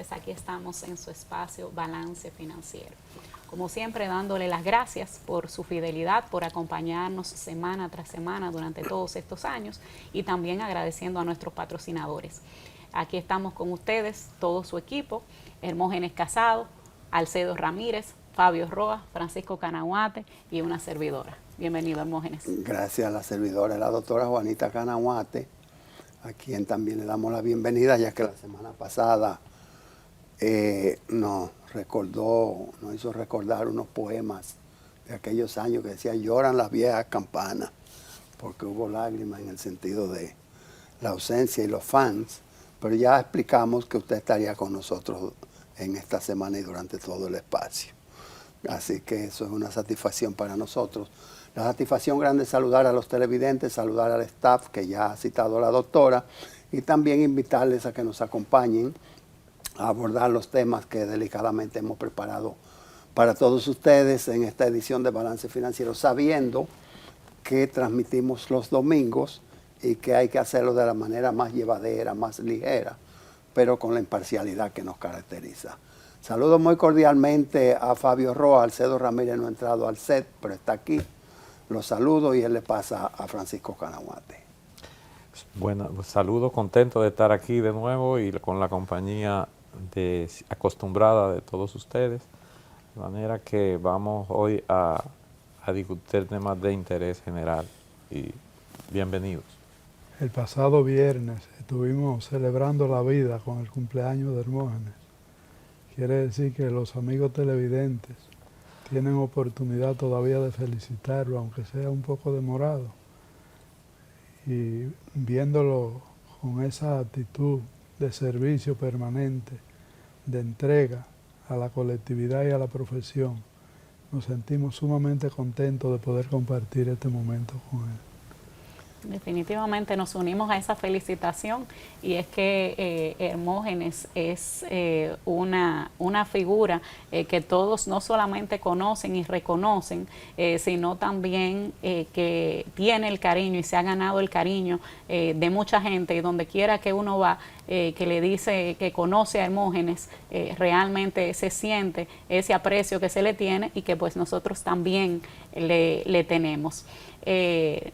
televidentes, aquí estamos en su espacio Balance Financiero. Como siempre, dándole las gracias por su fidelidad, por acompañarnos semana tras semana durante todos estos años y también agradeciendo a nuestros patrocinadores. Aquí estamos con ustedes, todo su equipo, Hermógenes Casado, Alcedo Ramírez, Fabio Roa, Francisco Canahuate y una servidora. Bienvenido, Hermógenes. Gracias a la servidora, la doctora Juanita Canahuate, a quien también le damos la bienvenida, ya que la semana pasada nos hizo recordar unos poemas de aquellos años que decía lloran las viejas campanas, porque hubo lágrimas en el sentido de la ausencia y los fans, pero ya explicamos que usted estaría con nosotros en esta semana y durante todo el espacio. Así que eso es una satisfacción para nosotros. La satisfacción grande es saludar a los televidentes, saludar al staff que ya ha citado la doctora y también invitarles a que nos acompañen a abordar los temas que delicadamente hemos preparado para todos ustedes en esta edición de Balance Financiero, sabiendo que transmitimos los domingos y que hay que hacerlo de la manera más llevadera, más ligera, pero con la imparcialidad que nos caracteriza. Saludo muy cordialmente a Fabio Roa. Alcedo Ramírez no ha entrado al set, pero está aquí. Los saludo y él le pasa a Francisco Canahuate. Bueno, pues saludo, contento de estar aquí de nuevo y con la compañía acostumbrada de todos ustedes. De manera que vamos hoy a discutir temas de interés general y bienvenidos. El pasado viernes estuvimos celebrando la vida con el cumpleaños de Hermógenes. Quiere decir que los amigos televidentes tienen oportunidad todavía de felicitarlo, aunque sea un poco demorado. Y viéndolo con esa actitud de servicio permanente, de entrega a la colectividad y a la profesión, nos sentimos sumamente contentos de poder compartir este momento con él. Definitivamente nos unimos a esa felicitación y es que Hermógenes es una figura que todos no solamente conocen y reconocen, sino también que tiene el cariño y se ha ganado el cariño de mucha gente, y donde quiera que uno va, que le dice que conoce a Hermógenes, realmente se siente ese aprecio que se le tiene y que pues nosotros también le tenemos.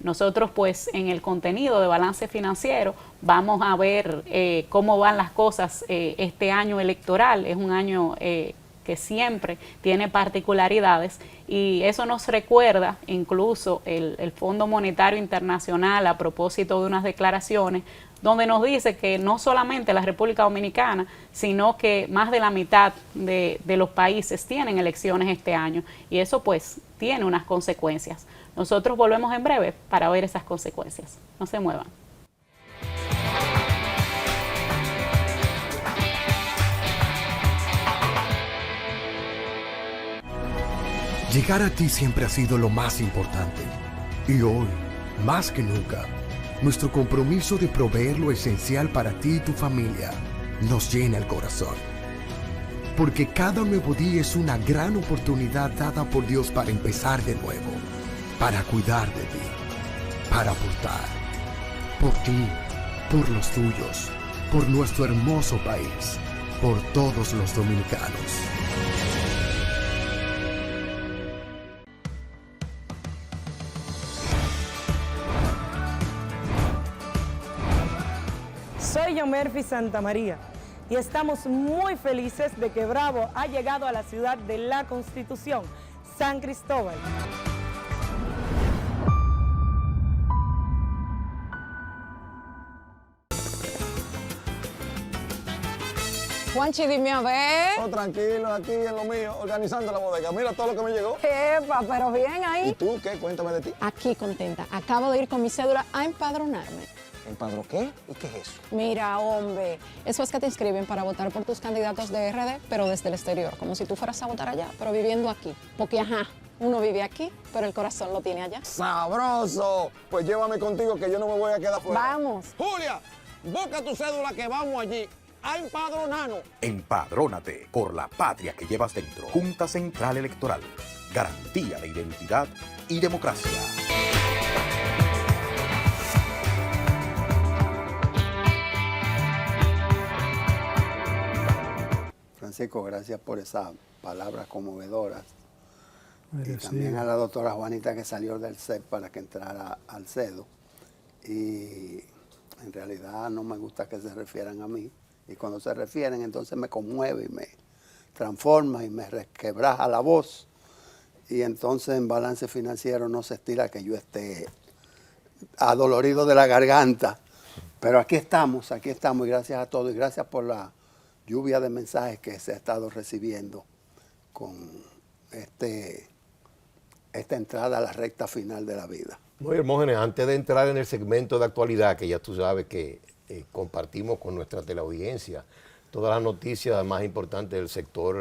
Nosotros pues en el contenido de Balance Financiero vamos a ver cómo van las cosas este año electoral. Es un año que siempre tiene particularidades y eso nos recuerda incluso el Fondo Monetario Internacional a propósito de unas declaraciones donde nos dice que no solamente la República Dominicana, sino que más de la mitad de los países tienen elecciones este año y eso pues tiene unas consecuencias. Nosotros volvemos en breve para ver esas consecuencias. No se muevan. Llegar a ti siempre ha sido lo más importante. Y hoy, más que nunca, nuestro compromiso de proveer lo esencial para ti y tu familia nos llena el corazón. Porque cada nuevo día es una gran oportunidad dada por Dios para empezar de nuevo, para cuidar de ti, para aportar, por ti, por los tuyos, por nuestro hermoso país, por todos los dominicanos. Soy Yomerfi Santamaría y estamos muy felices de que Bravo ha llegado a la ciudad de la Constitución, San Cristóbal. Juanchi, dime a ver. Oh, tranquilo, aquí en lo mío, organizando la bodega. Mira todo lo que me llegó. Epa, pero bien ahí. ¿Y tú qué? Cuéntame de ti. Aquí contenta. Acabo de ir con mi cédula a empadronarme. ¿Empadrón qué? ¿Y qué es eso? Mira, hombre, eso es que te inscriben para votar por tus candidatos de RD, pero desde el exterior, como si tú fueras a votar allá, pero viviendo aquí. Porque, ajá, uno vive aquí, pero el corazón lo tiene allá. ¡Sabroso! Pues llévame contigo que yo no me voy a quedar fuera. Vamos. Julia, busca tu cédula que vamos allí a empadronarnos. Empadrónate por la patria que llevas dentro. Junta Central Electoral. Garantía de identidad y democracia. Francisco, gracias por esas palabras conmovedoras. Mire, Y también sí. a la doctora Juanita que salió del CEP para que entrara al CEDO. Y en realidad no me gusta que se refieran a mí. Y cuando se refieren, entonces me conmueve y me transforma y me resquebraja la voz. Y entonces en balance financiero no se estila que yo esté adolorido de la garganta. Pero aquí estamos y gracias a todos y gracias por la lluvia de mensajes que se ha estado recibiendo con esta entrada a la recta final de la vida. Muy Hermógenes, antes de entrar en el segmento de actualidad, que ya tú sabes que compartimos con nuestra teleaudiencia todas las noticias más importantes del sector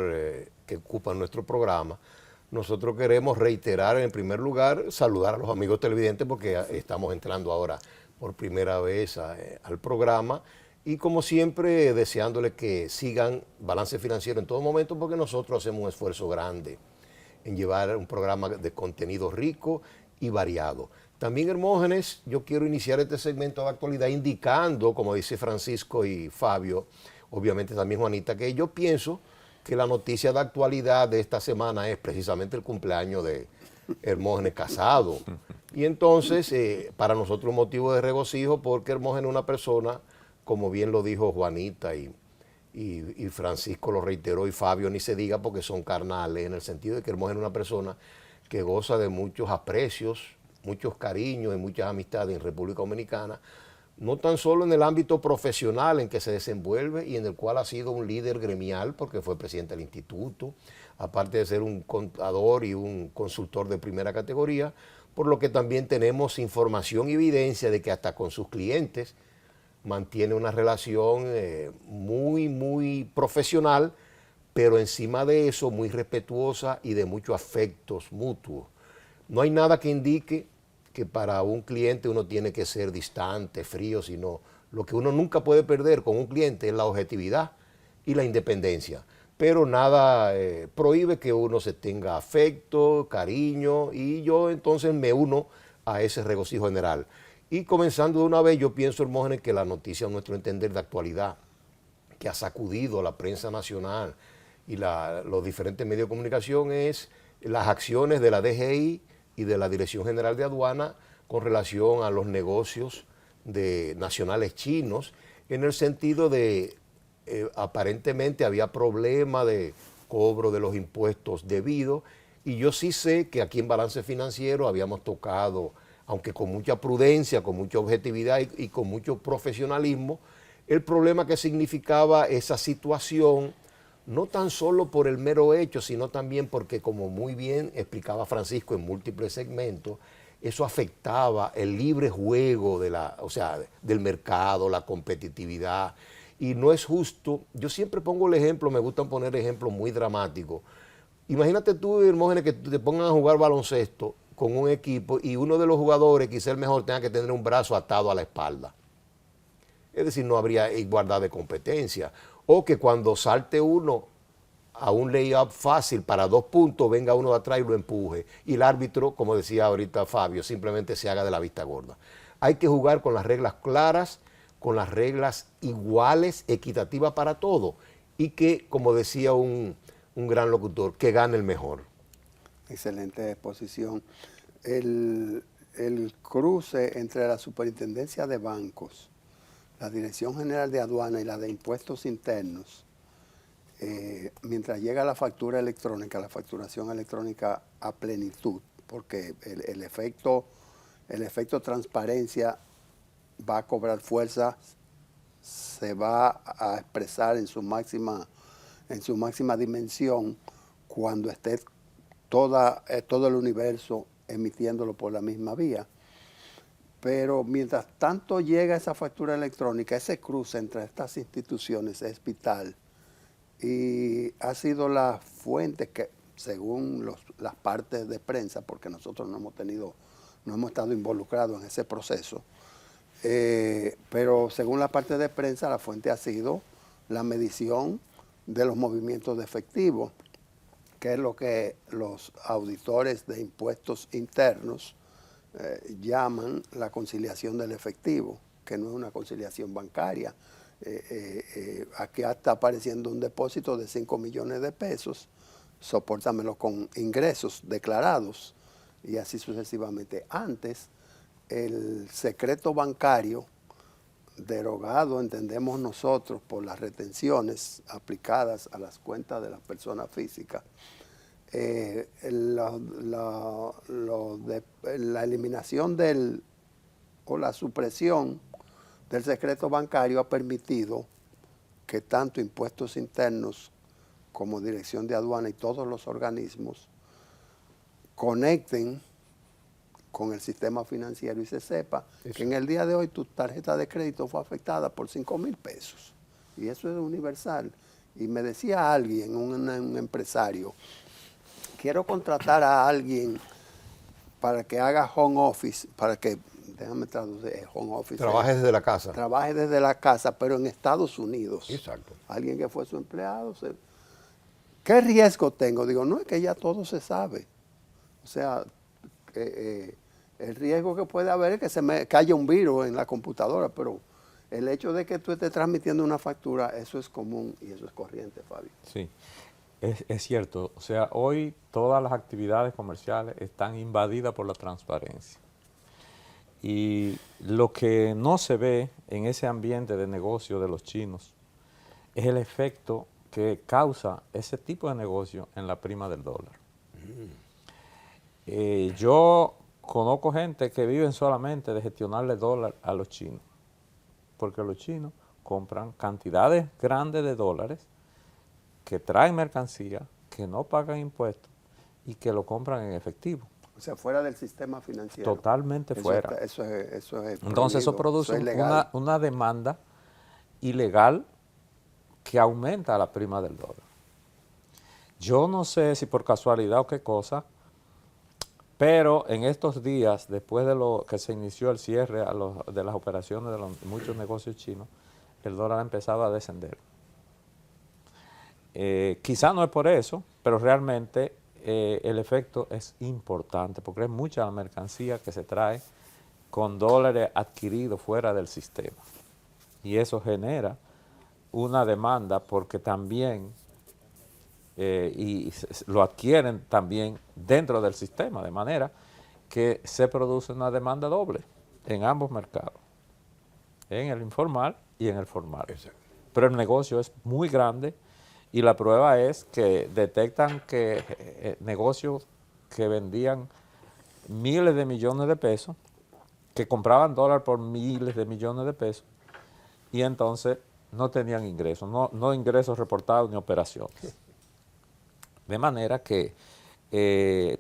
que ocupa nuestro programa, nosotros queremos reiterar en primer lugar, saludar a los amigos televidentes porque estamos entrando ahora por primera vez al programa y como siempre deseándoles que sigan Balance Financiero en todo momento porque nosotros hacemos un esfuerzo grande en llevar un programa de contenido rico y variado. También, Hermógenes, yo quiero iniciar este segmento de actualidad indicando, como dice Francisco y Fabio, obviamente también Juanita, que yo pienso que la noticia de actualidad de esta semana es precisamente el cumpleaños de Hermógenes Casado. Y entonces, para nosotros un motivo de regocijo porque Hermógenes es una persona, como bien lo dijo Juanita y Francisco lo reiteró y Fabio ni se diga porque son carnales, en el sentido de que Hermógenes es una persona que goza de muchos aprecios, muchos cariños y muchas amistades en República Dominicana, no tan solo en el ámbito profesional en que se desenvuelve y en el cual ha sido un líder gremial porque fue presidente del instituto, aparte de ser un contador y un consultor de primera categoría, por lo que también tenemos información y evidencia de que hasta con sus clientes mantiene una relación muy profesional, pero encima de eso muy respetuosa y de muchos afectos mutuos. No hay nada que indique que para un cliente uno tiene que ser distante, frío, sino lo que uno nunca puede perder con un cliente es la objetividad y la independencia. Pero nada prohíbe que uno se tenga afecto, cariño, y yo entonces me uno a ese regocijo general. Y comenzando de una vez, yo pienso, Hermógenes, que la noticia, a nuestro entender, de actualidad, que ha sacudido a la prensa nacional y los diferentes medios de comunicación es las acciones de la DGI y de la Dirección General de Aduana con relación a los negocios nacionales chinos, en el sentido de aparentemente había problema de cobro de los impuestos debidos, y yo sí sé que aquí en Balance Financiero habíamos tocado, aunque con mucha prudencia, con mucha objetividad y con mucho profesionalismo, el problema que significaba esa situación, no tan solo por el mero hecho, sino también porque, como muy bien explicaba Francisco en múltiples segmentos, eso afectaba el libre juego del mercado, la competitividad, y no es justo. Yo siempre pongo el ejemplo, me gustan poner ejemplos muy dramáticos. Imagínate tú, Hermógenes, que te pongan a jugar baloncesto con un equipo y uno de los jugadores, quizá el mejor, tenga que tener un brazo atado a la espalda. Es decir, no habría igualdad de competencia. O que cuando salte uno a un layup fácil para 2 puntos, venga uno de atrás y lo empuje. Y el árbitro, como decía ahorita Fabio, simplemente se haga de la vista gorda. Hay que jugar con las reglas claras, con las reglas iguales, equitativas para todo. Y que, como decía un gran locutor, que gane el mejor. Excelente exposición. El cruce entre la Superintendencia de Bancos, la Dirección General de Aduana y la de Impuestos Internos, mientras llega la factura electrónica, la facturación electrónica a plenitud, porque el efecto transparencia va a cobrar fuerza, se va a expresar en su máxima dimensión cuando esté todo el universo emitiéndolo por la misma vía. Pero mientras tanto llega esa factura electrónica, ese cruce entre estas instituciones es vital y ha sido la fuente que, según las partes de prensa, porque nosotros no hemos estado involucrados en ese proceso, pero según la parte de prensa, la fuente ha sido la medición de los movimientos de efectivo, que es lo que los auditores de impuestos internos llaman la conciliación del efectivo, que no es una conciliación bancaria, aquí está apareciendo un depósito de 5 millones de pesos, sopórtamelo con ingresos declarados y así sucesivamente. Antes, el secreto bancario derogado, entendemos nosotros, por las retenciones aplicadas a las cuentas de las personas físicas, la eliminación o la supresión del secreto bancario ha permitido que tanto impuestos internos como Dirección de Aduana y todos los organismos conecten con el sistema financiero y se sepa que en el día de hoy tu tarjeta de crédito fue afectada por 5,000 pesos. Y eso es universal. Y me decía alguien, un empresario, quiero contratar a alguien para que haga home office, para que, déjame traducir, home office. Trabaje desde la casa. Trabaje desde la casa, pero en Estados Unidos. Exacto. Alguien que fue su empleado. ¿Qué riesgo tengo? Digo, no, es que ya todo se sabe. O sea, el riesgo que puede haber es que se me caiga un virus en la computadora, pero el hecho de que tú estés transmitiendo una factura, eso es común y eso es corriente, Fabio. Sí, es cierto. O sea, hoy todas las actividades comerciales están invadidas por la transparencia. Y lo que no se ve en ese ambiente de negocio de los chinos es el efecto que causa ese tipo de negocio en la prima del dólar. Yo conozco gente que viven solamente de gestionarle dólar a los chinos, porque los chinos compran cantidades grandes de dólares que traen mercancía, que no pagan impuestos y que lo compran en efectivo. O sea, fuera del sistema financiero. Totalmente fuera. Eso es Entonces eso produce una demanda ilegal que aumenta la prima del dólar. Yo no sé si por casualidad o qué cosa, pero en estos días, después de lo que se inició el cierre de las operaciones de muchos negocios chinos, el dólar ha empezado a descender. Quizá no es por eso, pero realmente el efecto es importante, porque es mucha la mercancía que se trae con dólares adquiridos fuera del sistema. Y eso genera una demanda porque también, lo adquieren también dentro del sistema, de manera que se produce una demanda doble en ambos mercados, en el informal y en el formal. Exacto. Pero el negocio es muy grande y la prueba es que detectan que negocios que vendían miles de millones de pesos, que compraban dólar por miles de millones de pesos, y entonces no tenían ingresos, no ingresos reportados ni operaciones. De manera que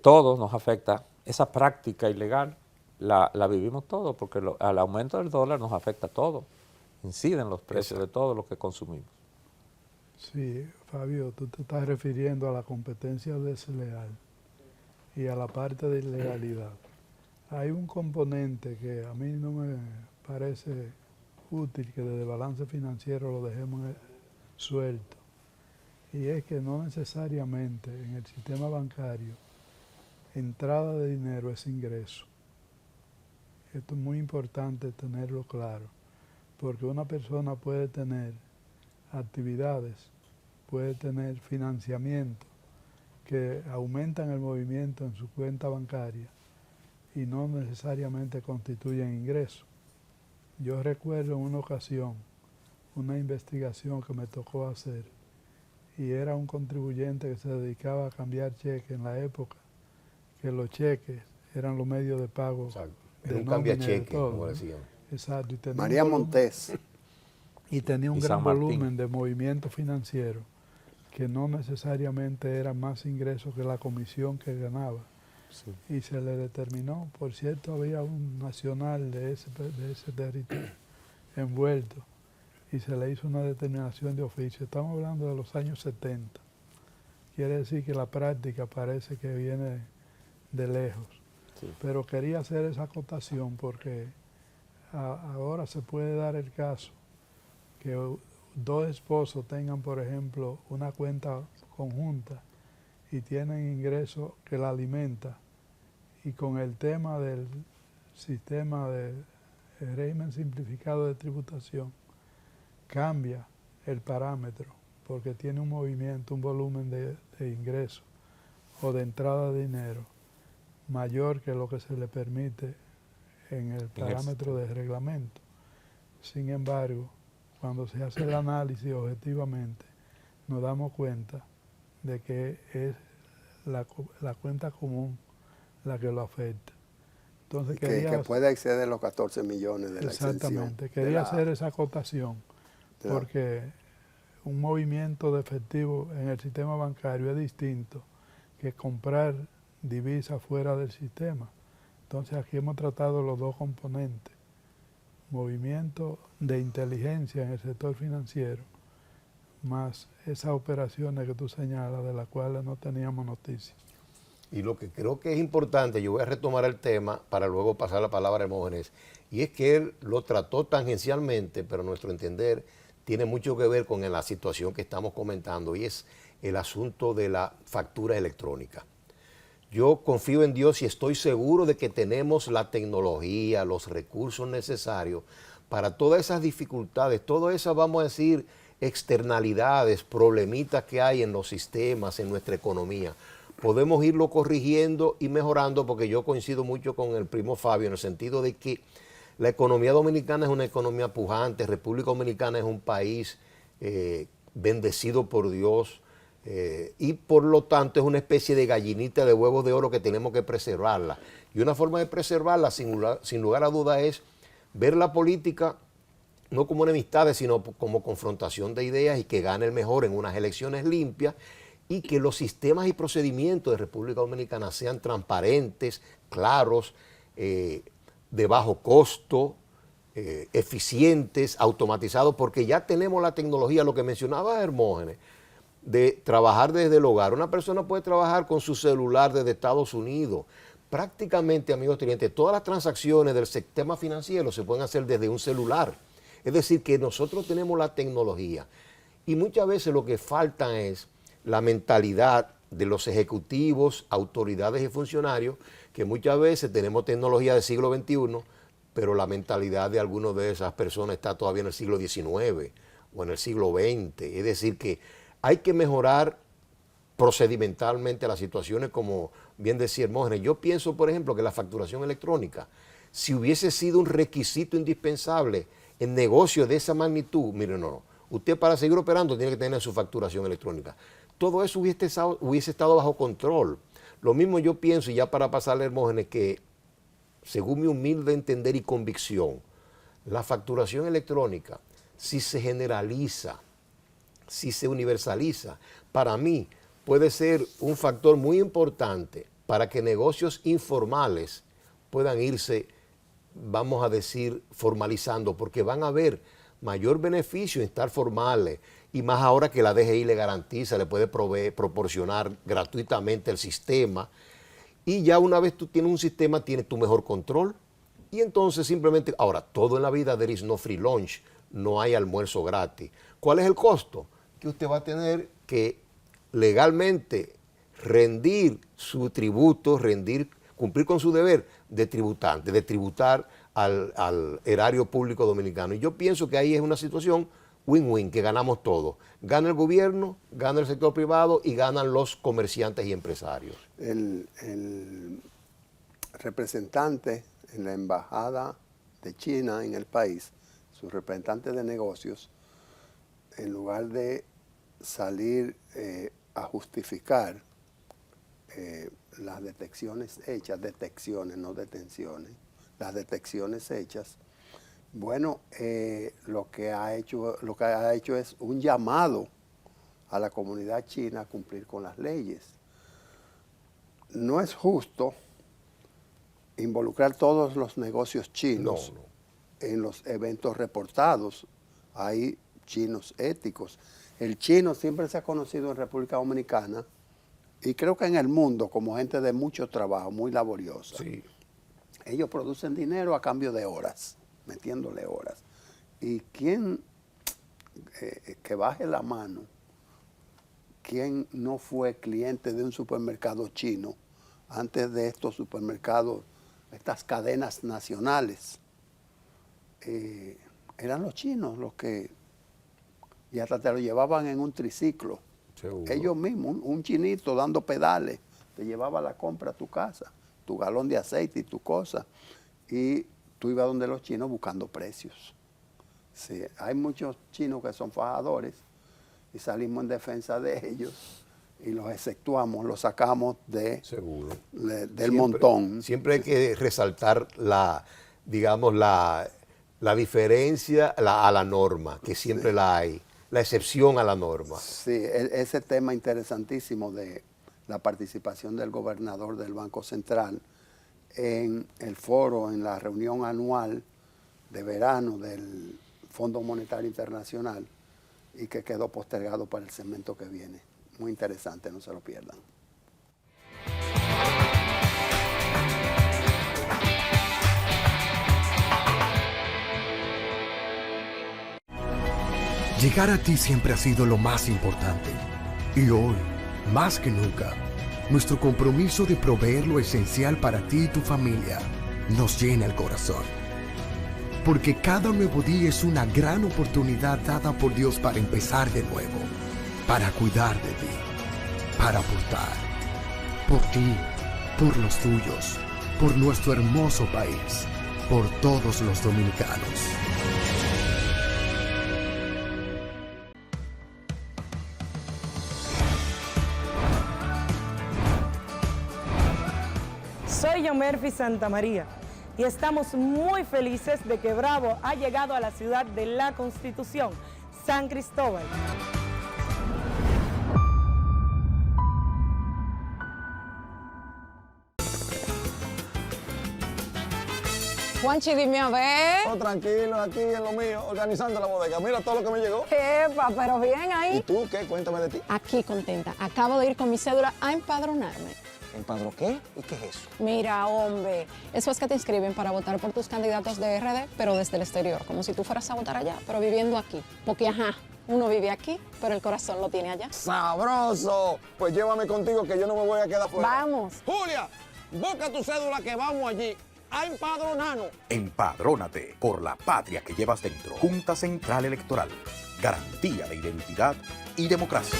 todos nos afecta, esa práctica ilegal la vivimos todos, porque al aumento del dólar nos afecta todo, inciden los precios de todo lo que consumimos. Sí, Fabio, tú te estás refiriendo a la competencia desleal y a la parte de ilegalidad. Hay un componente que a mí no me parece útil que desde el balance financiero lo dejemos suelto, y es que no necesariamente en el sistema bancario entrada de dinero es ingreso. Esto es muy importante tenerlo claro, porque una persona puede tener actividades, puede tener financiamiento que aumentan el movimiento en su cuenta bancaria y no necesariamente constituyen ingresos. Yo recuerdo en una ocasión una investigación que me tocó hacer, y era un contribuyente que se dedicaba a cambiar cheques en la época que los cheques eran los medios de pago. Exacto. Era un cambiacheque, como decían. Exacto. Y tenía María Montés. Y tenía un gran volumen de movimiento financiero que no necesariamente era más ingresos que la comisión que ganaba. Sí. Y se le determinó, por cierto, había un nacional de ese territorio envuelto, y se le hizo una determinación de oficio. Estamos hablando de los años 70. Quiere decir que la práctica parece que viene de lejos. Sí. Pero quería hacer esa acotación porque ahora se puede dar el caso que dos esposos tengan, por ejemplo, una cuenta conjunta y tienen ingresos que la alimenta, y con el tema del sistema de régimen simplificado de tributación cambia el parámetro porque tiene un movimiento, un volumen de ingreso o de entrada de dinero mayor que lo que se le permite en el parámetro de reglamento. Sin embargo, cuando se hace el análisis objetivamente, nos damos cuenta de que es la cuenta común la que lo afecta. Entonces, que puede exceder los 14 millones de la exención. Exactamente, quería hacer esa acotación porque un movimiento de efectivo en el sistema bancario es distinto que comprar divisas fuera del sistema. Entonces aquí hemos tratado los dos componentes, movimiento de inteligencia en el sector financiero, más esas operaciones que tú señalas de las cuales no teníamos noticia. Y lo que creo que es importante, yo voy a retomar el tema para luego pasar la palabra a Hermógenes, y es que él lo trató tangencialmente, pero a nuestro entender tiene mucho que ver con la situación que estamos comentando, y es el asunto de la factura electrónica. Yo confío en Dios y estoy seguro de que tenemos la tecnología, los recursos necesarios para todas esas dificultades, todas esas, vamos a decir, externalidades, problemitas que hay en los sistemas, en nuestra economía. Podemos irlo corrigiendo y mejorando, porque yo coincido mucho con el primo Fabio en el sentido de que la economía dominicana es una economía pujante, República Dominicana es un país bendecido por Dios, y por lo tanto es una especie de gallinita de huevos de oro que tenemos que preservarla. Y una forma de preservarla, sin lugar a duda, es ver la política no como enemistades, sino como confrontación de ideas y que gane el mejor en unas elecciones limpias, y que los sistemas y procedimientos de República Dominicana sean transparentes, claros, de bajo costo, eficientes, automatizados, porque ya tenemos la tecnología, lo que mencionaba Hermógenes, de trabajar desde el hogar. Una persona puede trabajar con su celular desde Estados Unidos. Prácticamente, amigos clientes, todas las transacciones del sistema financiero se pueden hacer desde un celular. Es decir, que nosotros tenemos la tecnología. Y muchas veces lo que falta es la mentalidad de los ejecutivos, autoridades y funcionarios, que muchas veces tenemos tecnología del siglo XXI, pero la mentalidad de algunas de esas personas está todavía en el siglo XIX o en el siglo XX. Es decir, que hay que mejorar procedimentalmente las situaciones, como bien decía Hermógenes. Yo pienso, por ejemplo, que la facturación electrónica, si hubiese sido un requisito indispensable en negocios de esa magnitud, mire, no, usted para seguir operando tiene que tener su facturación electrónica. Todo eso hubiese estado bajo control. Lo mismo yo pienso, y ya para pasarle a Hermógenes, que según mi humilde entender y convicción, la facturación electrónica, si se generaliza, si se universaliza, para mí puede ser un factor muy importante para que negocios informales puedan irse, vamos a decir, formalizando, porque van a haber mayor beneficio en estar formales, y más ahora que la DGI le garantiza, le puede proporcionar gratuitamente el sistema, y ya una vez tú tienes un sistema, tienes tu mejor control, y entonces simplemente, ahora, todo en la vida, there is no free lunch, no hay almuerzo gratis. ¿Cuál es el costo? Que usted va a tener que legalmente rendir su tributo, cumplir con su deber de tributante, de tributar al erario público dominicano. Y yo pienso que ahí es una situación win-win, que ganamos todos. Gana el gobierno, gana el sector privado y ganan los comerciantes y empresarios. El representante en la embajada de China en el país, su representante de negocios, en lugar de salir a justificar las detecciones hechas, no detenciones, las detecciones hechas, bueno, lo que ha hecho es un llamado a la comunidad china a cumplir con las leyes. No es justo involucrar todos los negocios chinos en los eventos reportados. Hay chinos éticos. El chino siempre se ha conocido en República Dominicana y creo que en el mundo como gente de mucho trabajo, muy laboriosa. Sí. Ellos producen dinero a cambio de horas, metiéndole horas. Y quien que baje la mano, quien no fue cliente de un supermercado chino antes de estos supermercados, estas cadenas nacionales, eran los chinos los que y hasta te lo llevaban en un triciclo. Seguro. Ellos mismos, un chinito dando pedales, te llevaba la compra a tu casa, tu galón de aceite y tu cosa, y tú ibas donde los chinos buscando precios. Sí, hay muchos chinos que son fajadores y salimos en defensa de ellos y los exceptuamos, los sacamos del montón. Siempre hay que resaltar digamos, la diferencia a la norma, que siempre la hay, la excepción a la norma. Sí, ese tema interesantísimo de la participación del gobernador del Banco Central en el foro, en la reunión anual de verano del Fondo Monetario Internacional y que quedó postergado para el segmento que viene. Muy interesante, no se lo pierdan. Llegar a ti siempre ha sido lo más importante. Y hoy, más que nunca, nuestro compromiso de proveer lo esencial para ti y tu familia nos llena el corazón. Porque cada nuevo día es una gran oportunidad dada por Dios para empezar de nuevo, para cuidar de ti, para aportar, por ti, por los tuyos, por nuestro hermoso país, por todos los dominicanos. Soy Yomerfi Santamaría y estamos muy felices de que Bravo ha llegado a la ciudad de la Constitución, San Cristóbal. Juanchi, dime a ver. Oh, tranquilo, aquí en lo mío, organizando la bodega. Mira todo lo que me llegó. Epa, pero bien ahí. ¿Y tú qué? Cuéntame de ti. Aquí contenta. Acabo de ir con mi cédula a empadronarme. ¿Empadró qué? ¿Y qué es eso? Mira, hombre, eso es que te inscriben para votar por tus candidatos de RD, pero desde el exterior, como si tú fueras a votar allá, pero viviendo aquí. Porque, ajá, uno vive aquí, pero el corazón lo tiene allá. ¡Sabroso! Pues llévame contigo que yo no me voy a quedar fuera. Vamos. Julia, busca tu cédula que vamos allí a empadronarnos. Empadrónate por la patria que llevas dentro. Junta Central Electoral. Garantía de identidad y democracia.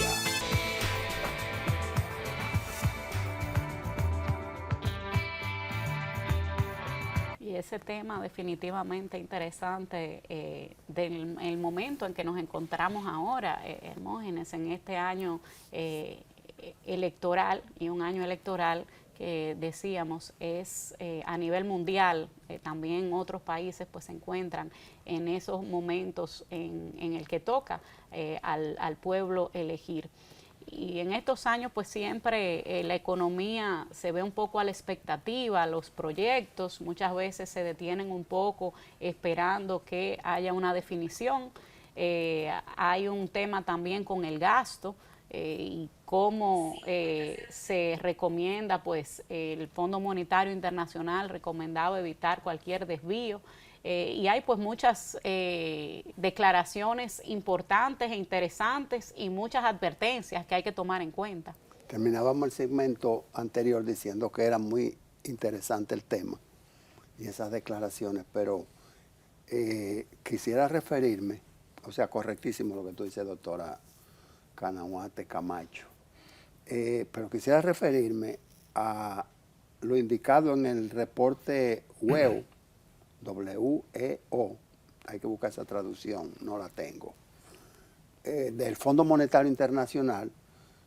Y ese tema definitivamente interesante del momento en que nos encontramos ahora, Hermógenes, en este año electoral, y un año electoral que decíamos es a nivel mundial, también otros países pues se encuentran en esos momentos en el que toca al pueblo elegir. Y en estos años pues siempre la economía se ve un poco a la expectativa, los proyectos muchas veces se detienen un poco esperando que haya una definición. Hay un tema también con el gasto y cómo se recomienda, pues el Fondo Monetario Internacional recomendaba evitar cualquier desvío. Y hay pues muchas declaraciones importantes e interesantes y muchas advertencias que hay que tomar en cuenta. Terminábamos el segmento anterior diciendo que era muy interesante el tema y esas declaraciones, pero quisiera referirme, o sea, correctísimo lo que tú dices, doctora Canahuate Camacho, pero quisiera referirme a lo indicado en el reporte WEO, W-E-O, hay que buscar esa traducción, no la tengo, del Fondo Monetario Internacional,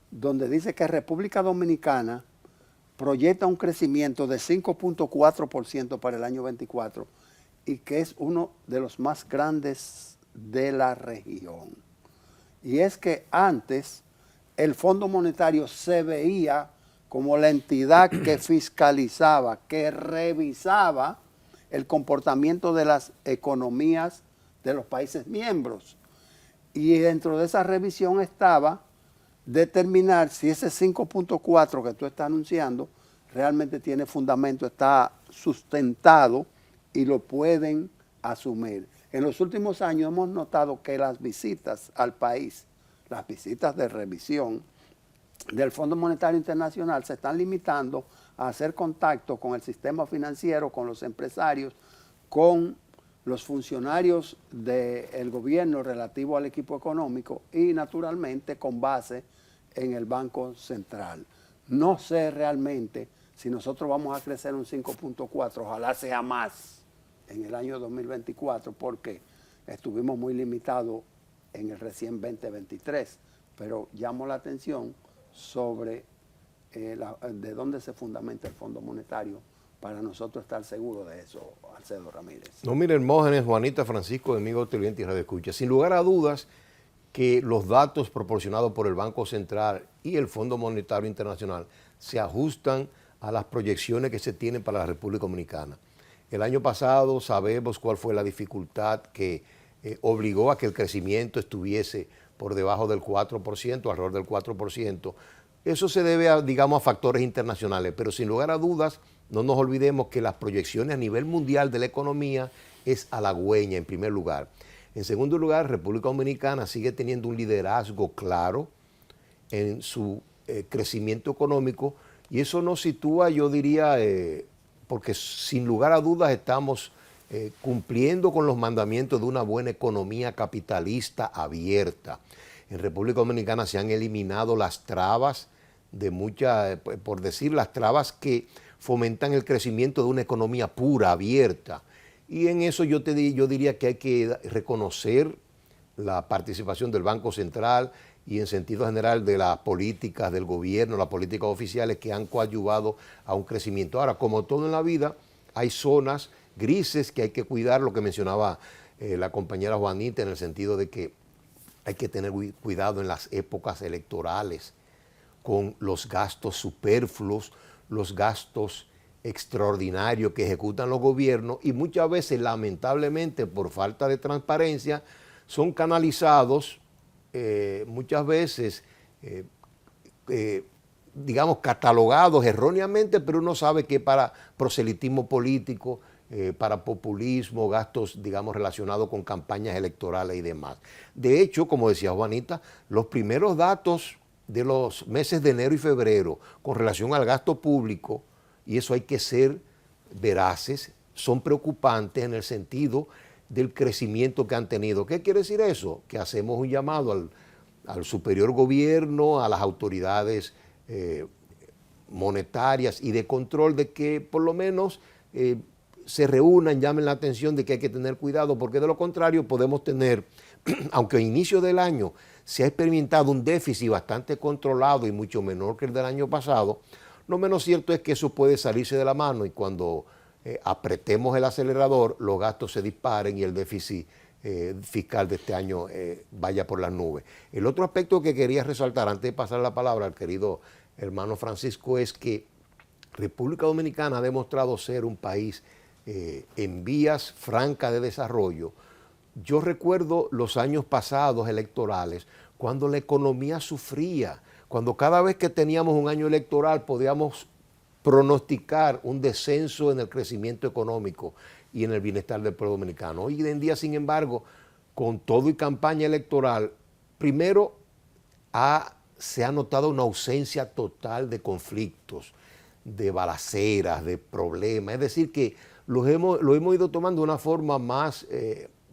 donde dice que República Dominicana proyecta un crecimiento de 5.4% para el año 24 y que es uno de los más grandes de la región. Y es que antes el Fondo Monetario se veía como la entidad que fiscalizaba, que revisaba el comportamiento de las economías de los países miembros. Y dentro de esa revisión estaba determinar si ese 5.4 que tú estás anunciando realmente tiene fundamento, está sustentado y lo pueden asumir. En los últimos años hemos notado que las visitas al país, las visitas de revisión del Fondo Monetario Internacional se están limitando a hacer contacto con el sistema financiero, con los empresarios, con los funcionarios del gobierno relativo al equipo económico y naturalmente con base en el Banco Central. No sé realmente si nosotros vamos a crecer un 5.4, ojalá sea más en el año 2024 porque estuvimos muy limitados en el recién 2023, pero llamo la atención sobre de dónde se fundamenta el Fondo Monetario para nosotros estar seguros de eso, Alcedo Ramírez. No, mire, Hermógenes, Juanita, Francisco, amigo televidente y radio escucha. Sin lugar a dudas que los datos proporcionados por el Banco Central y el Fondo Monetario Internacional se ajustan a las proyecciones que se tienen para la República Dominicana. El año pasado sabemos cuál fue la dificultad que obligó a que el crecimiento estuviese por debajo del 4%, alrededor del 4%. Eso se debe a, digamos, a factores internacionales, pero sin lugar a dudas, no nos olvidemos que las proyecciones a nivel mundial de la economía es halagüeña en primer lugar. En segundo lugar, República Dominicana sigue teniendo un liderazgo claro en su crecimiento económico y eso nos sitúa, yo diría, porque sin lugar a dudas estamos cumpliendo con los mandamientos de una buena economía capitalista abierta. En República Dominicana se han eliminado las trabas de muchas, por decir, las trabas que fomentan el crecimiento de una economía pura, abierta. Y en eso yo diría que hay que reconocer la participación del Banco Central y en sentido general de las políticas del gobierno, las políticas oficiales que han coadyuvado a un crecimiento. Ahora, como todo en la vida, hay zonas grises que hay que cuidar, lo que mencionaba la compañera Juanita, en el sentido de que hay que tener cuidado en las épocas electorales con los gastos superfluos, los gastos extraordinarios que ejecutan los gobiernos y muchas veces, lamentablemente, por falta de transparencia, son canalizados, muchas veces, digamos, catalogados erróneamente, pero uno sabe que para proselitismo político, para populismo, gastos, digamos, relacionados con campañas electorales y demás. De hecho, como decía Juanita, los primeros datos de los meses de enero y febrero con relación al gasto público, y eso hay que ser veraces, son preocupantes en el sentido del crecimiento que han tenido. ¿Qué quiere decir eso? Que hacemos un llamado al superior gobierno, a las autoridades monetarias y de control de que por lo menos se reúnan, llamen la atención de que hay que tener cuidado, porque de lo contrario podemos tener, aunque a inicio del año se ha experimentado un déficit bastante controlado y mucho menor que el del año pasado, lo menos cierto es que eso puede salirse de la mano y cuando apretemos el acelerador, los gastos se disparen y el déficit fiscal de este año vaya por las nubes. El otro aspecto que quería resaltar antes de pasar la palabra al querido hermano Francisco es que República Dominicana ha demostrado ser un país en vías francas de desarrollo. Yo recuerdo los años pasados electorales cuando la economía sufría, cuando cada vez que teníamos un año electoral podíamos pronosticar un descenso en el crecimiento económico y en el bienestar del pueblo dominicano. Hoy en día, sin embargo, con todo y campaña electoral, primero se ha notado una ausencia total de conflictos, de balaceras, de problemas. Es decir, que lo hemos ido tomando de una forma más,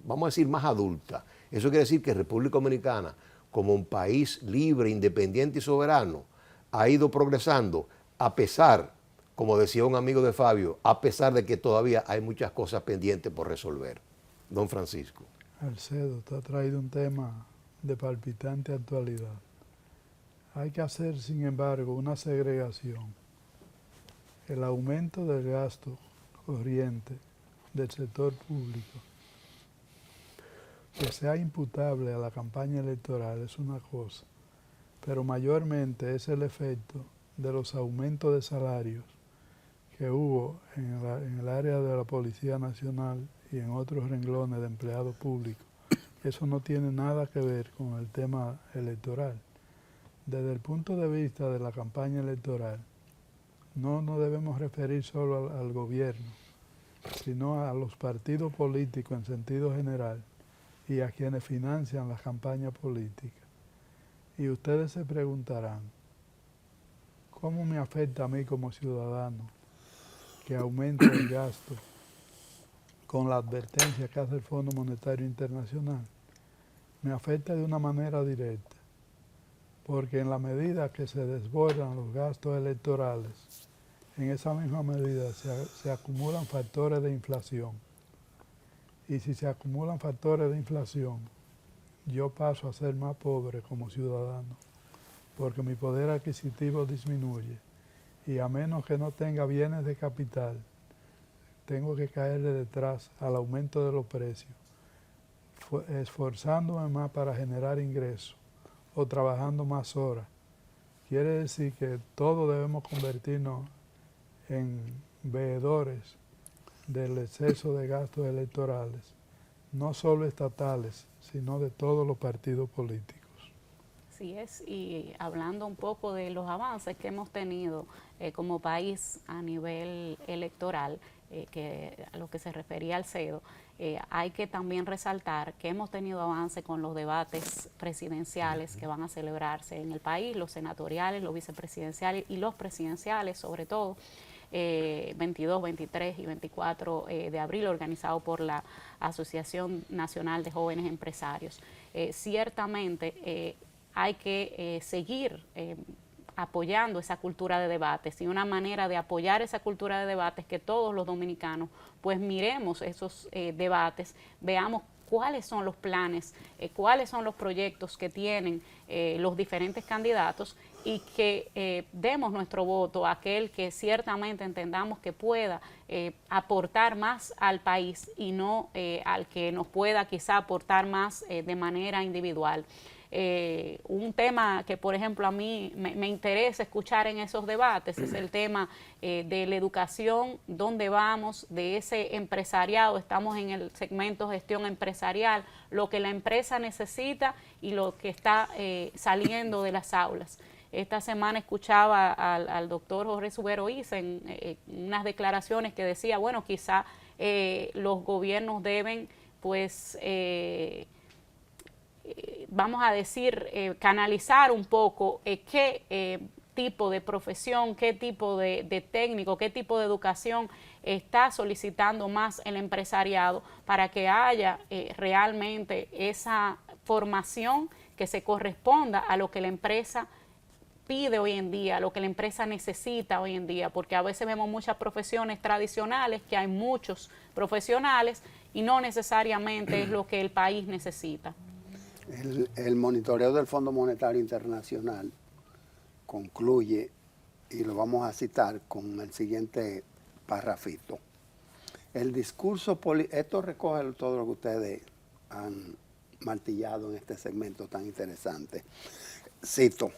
vamos a decir, más adulta. Eso quiere decir que República Dominicana, como un país libre, independiente y soberano, ha ido progresando a pesar, como decía un amigo de Fabio, a pesar de que todavía hay muchas cosas pendientes por resolver. Don Francisco. Alcedo, te ha traído un tema de palpitante actualidad. Hay que hacer, sin embargo, una segregación. El aumento del gasto corriente del sector público que sea imputable a la campaña electoral es una cosa, pero mayormente es el efecto de los aumentos de salarios que hubo en el área de la Policía Nacional y en otros renglones de empleados públicos. Eso no tiene nada que ver con el tema electoral. Desde el punto de vista de la campaña electoral, no nos debemos referir solo al gobierno, sino a los partidos políticos en sentido general y a quienes financian las campañas políticas. Y ustedes se preguntarán, ¿cómo me afecta a mí como ciudadano que aumente el gasto con la advertencia que hace el Fondo Monetario Internacional, me afecta de una manera directa, porque en la medida que se desbordan los gastos electorales, en esa misma medida se acumulan factores de inflación. Y si se acumulan factores de inflación, yo paso a ser más pobre como ciudadano, porque mi poder adquisitivo disminuye, y a menos que no tenga bienes de capital, tengo que caerle detrás al aumento de los precios, esforzándome más para generar ingresos o trabajando más horas. Quiere decir que todos debemos convertirnos en veedores del exceso de gastos electorales, no solo estatales, sino de todos los partidos políticos. Así es, y hablando un poco de los avances que hemos tenido como país a nivel electoral, que a lo que se refería al CEDO, hay que también resaltar que hemos tenido avance con los debates presidenciales que van a celebrarse en el país, los senatoriales, los vicepresidenciales y los presidenciales, sobre todo 22, 23 y 24 de abril, organizado por la Asociación Nacional de Jóvenes Empresarios. Ciertamente hay que seguir apoyando esa cultura de debates, y una manera de apoyar esa cultura de debates es que todos los dominicanos pues miremos esos debates, veamos cuáles son los planes, cuáles son los proyectos que tienen los diferentes candidatos, y que demos nuestro voto a aquel que ciertamente entendamos que pueda aportar más al país y no al que nos pueda quizá aportar más de manera individual. Un tema que, por ejemplo, a mí me interesa escuchar en esos debates es el tema de la educación, dónde vamos, de ese empresariado. Estamos en el segmento gestión empresarial, lo que la empresa necesita y lo que está saliendo de las aulas. Esta semana escuchaba al doctor Jorge Subero Isa en unas declaraciones que decía, bueno, quizá los gobiernos deben, pues, vamos a decir, canalizar un poco qué tipo de profesión, qué tipo de técnico, qué tipo de educación está solicitando más el empresariado, para que haya realmente esa formación que se corresponda a lo que la empresa pide hoy en día, lo que la empresa necesita hoy en día, porque a veces vemos muchas profesiones tradicionales, que hay muchos profesionales y no necesariamente es lo que el país necesita. El monitoreo del Fondo Monetario Internacional concluye, y lo vamos a citar con el siguiente parrafito. El discurso esto recoge todo lo que ustedes han martillado en este segmento tan interesante. Cito: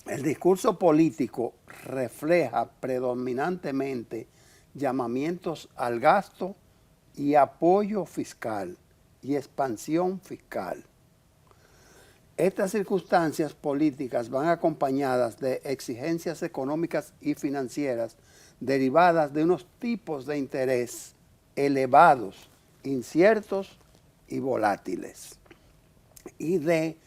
el discurso político refleja predominantemente llamamientos al gasto y apoyo fiscal y expansión fiscal. Estas circunstancias políticas van acompañadas de exigencias económicas y financieras derivadas de unos tipos de interés elevados, inciertos y volátiles, y de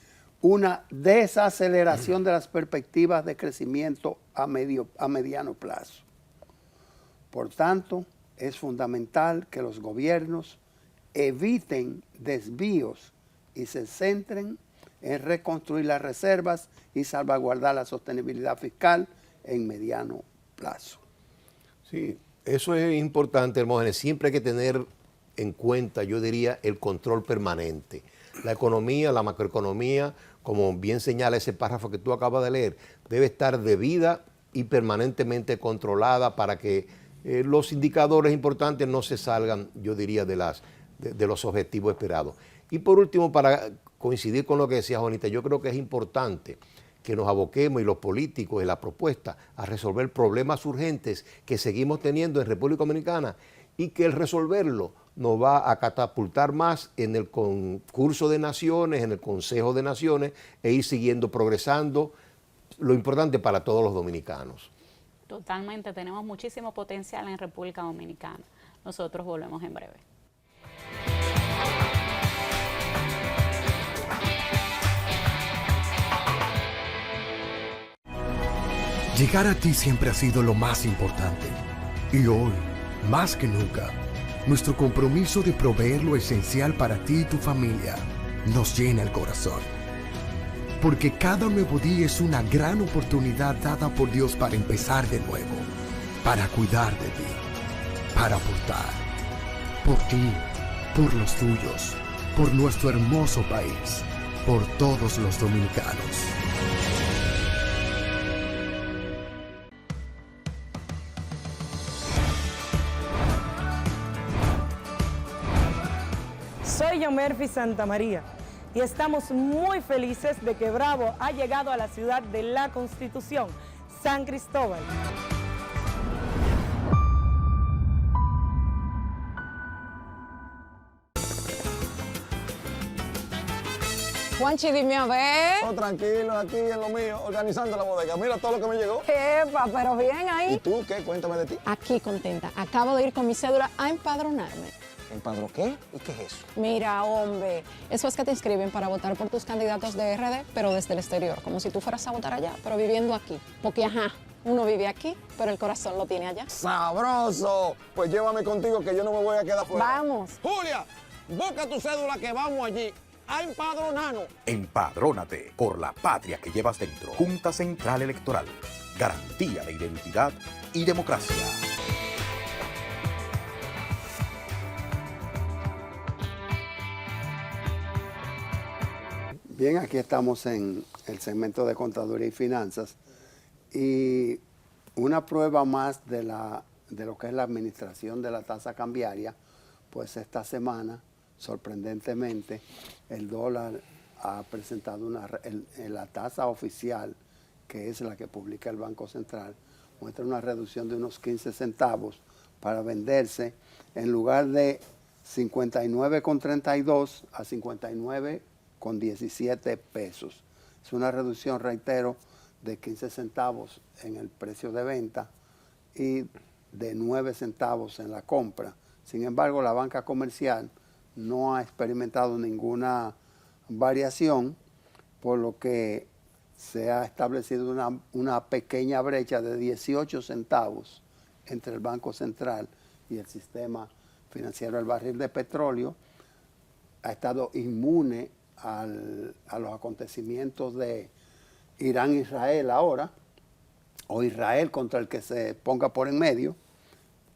una desaceleración de las perspectivas de crecimiento a mediano plazo. Por tanto, es fundamental que los gobiernos eviten desvíos y se centren en reconstruir las reservas y salvaguardar la sostenibilidad fiscal en mediano plazo. Sí, eso es importante, Hermógenes. Siempre hay que tener en cuenta, yo diría, el control permanente. La economía, la macroeconomía, como bien señala ese párrafo que tú acabas de leer, debe estar debida y permanentemente controlada para que los indicadores importantes no se salgan, yo diría, de los objetivos esperados. Y por último, para coincidir con lo que decía Juanita, yo creo que es importante que nos aboquemos, y los políticos, en la propuesta, a resolver problemas urgentes que seguimos teniendo en República Dominicana, y que el resolverlo nos va a catapultar más en el concurso de naciones, en el Consejo de Naciones, e ir siguiendo progresando, lo importante para todos los dominicanos. Totalmente, tenemos muchísimo potencial en República Dominicana. Nosotros volvemos en breve. Llegar a ti siempre ha sido lo más importante, y hoy, más que nunca, nuestro compromiso de proveer lo esencial para ti y tu familia nos llena el corazón. Porque cada nuevo día es una gran oportunidad dada por Dios para empezar de nuevo, para cuidar de ti, para aportar, por ti, por los tuyos, por nuestro hermoso país, por todos los dominicanos. Soy Yomerfi Santamaría y estamos muy felices de que Bravo ha llegado a la ciudad de la Constitución, San Cristóbal. Juanchi, dime a ver. Oh, tranquilo, aquí en lo mío, organizando la bodega. Mira todo lo que me llegó. Epa, pero bien ahí. ¿Y tú qué? Cuéntame de ti. Aquí contenta. Acabo de ir con mi cédula a empadronarme. ¿Empadró qué? ¿Y qué es eso? Mira, hombre, eso es que te inscriben para votar por tus candidatos de RD, pero desde el exterior, como si tú fueras a votar allá, pero viviendo aquí. Porque, ajá, uno vive aquí, pero el corazón lo tiene allá. ¡Sabroso! Pues llévame contigo que yo no me voy a quedar fuera. Vamos. Julia, busca tu cédula que vamos allí a empadronarnos. Empadrónate por la patria que llevas dentro. Junta Central Electoral. Garantía de identidad y democracia. Bien, aquí estamos en el segmento de Contaduría y Finanzas y una prueba más de lo que es la administración de la tasa cambiaria, pues esta semana, sorprendentemente, el dólar ha presentado la tasa oficial, que es la que publica el Banco Central, muestra una reducción de unos 15 centavos para venderse en lugar de 59,32 a 59,17 pesos. Es una reducción, reitero, de 15 centavos en el precio de venta y de 9 centavos en la compra. Sin embargo, la banca comercial no ha experimentado ninguna variación, por lo que se ha establecido una pequeña brecha de 18 centavos entre el Banco Central y el sistema financiero. El barril de petróleo ha estado inmune a los acontecimientos de Irán-Israel ahora, o Israel contra el que se ponga por en medio,